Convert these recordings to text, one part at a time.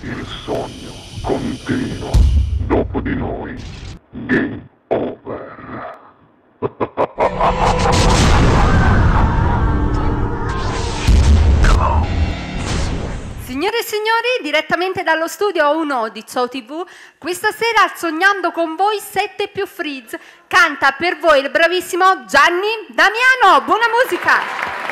Il sogno continua dopo di noi. Game over. Signore e signori, direttamente dallo studio 1 di Ciao TV, questa sera Sognando con voi 7 più Freeze canta per voi il bravissimo Gianni Damiano. Buona musica!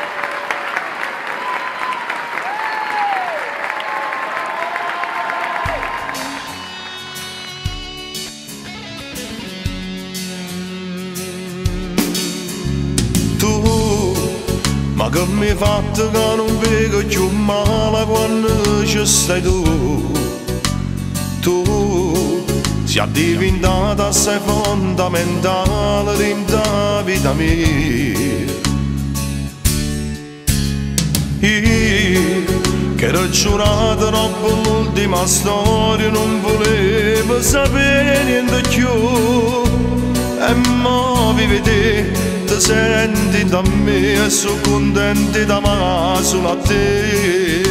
Ma che mi hai fatto che non vedo più male quando ci stai tu? Tu sei diventata assai fondamentale dentro vita mia. Io che ero giurato dopo l'ultima storia non volevo sapere niente più. E mo vivi te, ti senti da me e sono contento di amare solo a te.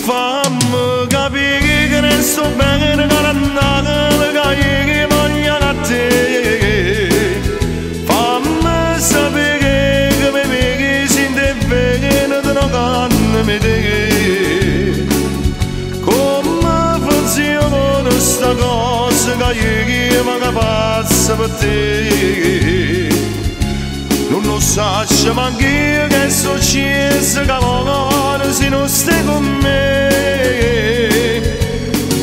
Fammi capire che ne sto bene con andare che voglio a te. Fammi sapere che mi vedi sin te bene di non canne te. Come funziona sta cosa che io mi capazzo per te? Non lo so, ma anch'io che sono sceso che ora se non stai con me.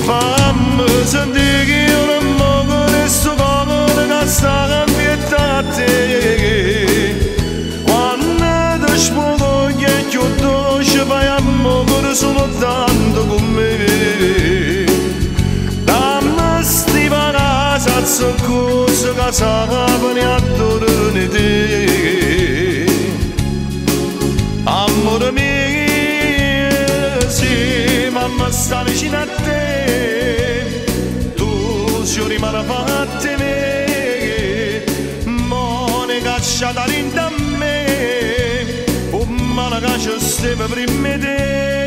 Fammi sentire che io non muovo questo cuore che sta cambiando a te. Quando ti spoglio e più dolce fai amore soltanto con me. Dammi sti palazzi soccorso che sapone attorno di te. Amore mio, sì, mamma sta vicino a te. Tu sei rimane fatta me, mo ne cacciata dentro a me. Oh, ma la caccia stava prima di te.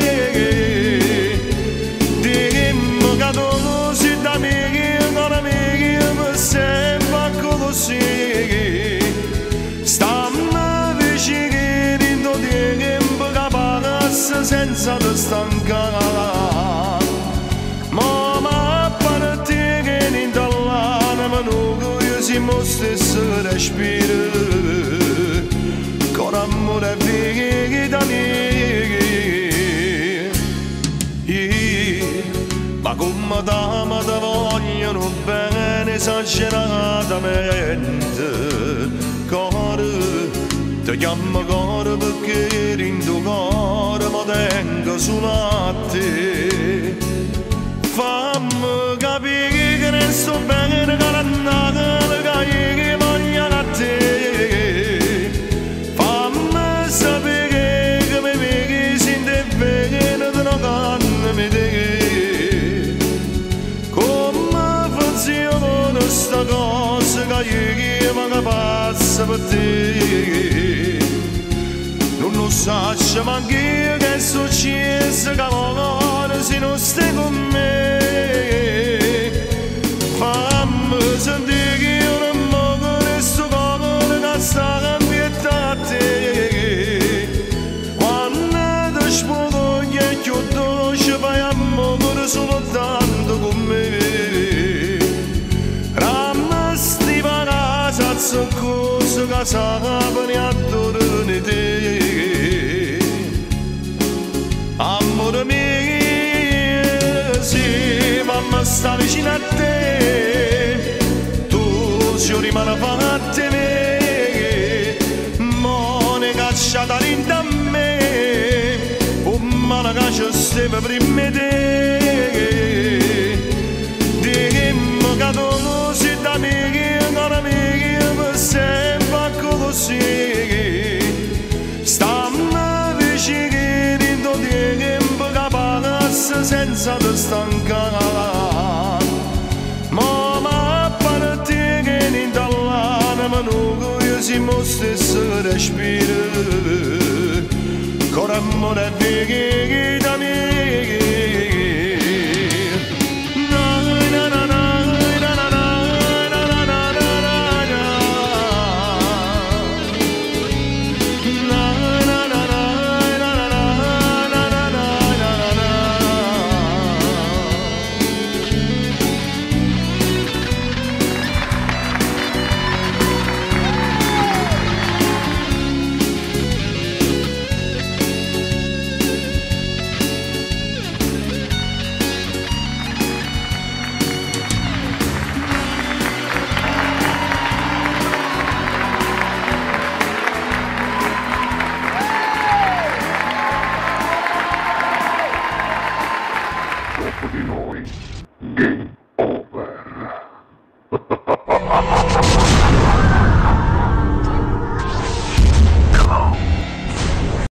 Dimmi che tu sei da me, che non è me, che per sempre così. Stammi vicino dentro di tempo che passa senza te stancare. Ma per te che niente all'anima io siamo stesso respiro. Con amore e da me. Ma come t'amo te vogliono bene esageratamente. Cuore, ti chiamo cuore perché in tuo cuore mi tengo solo a te. Fammi capire che ne sto bene con l'annata che voglio a te. Fammi sapere che mi vedi sin te bene di non canne te. Come funziona sta cosa che io mi capazzo per te? Non lo so, ma anch'io che sono sceso che ora se non stai con me. Fammi sentire che io non muovo questo cuore che sta cambiando a te. Quando ti spoglio e più dolce fai amore soltanto con me. Soccorso che sapone attorno di te. Amore mio, sì, mamma sta vicino a te. Tu sei rimane fatta me, mo ne cacciata dentro a me. Oh, ma la caccia stava prima di te. Dimmi che tu sei da me, che non è me, sempre così. Stammi vicino dentro di tempo che passa senza te stancare. Ma per te che niente all'anima io siamo stesso respiro. Con amore e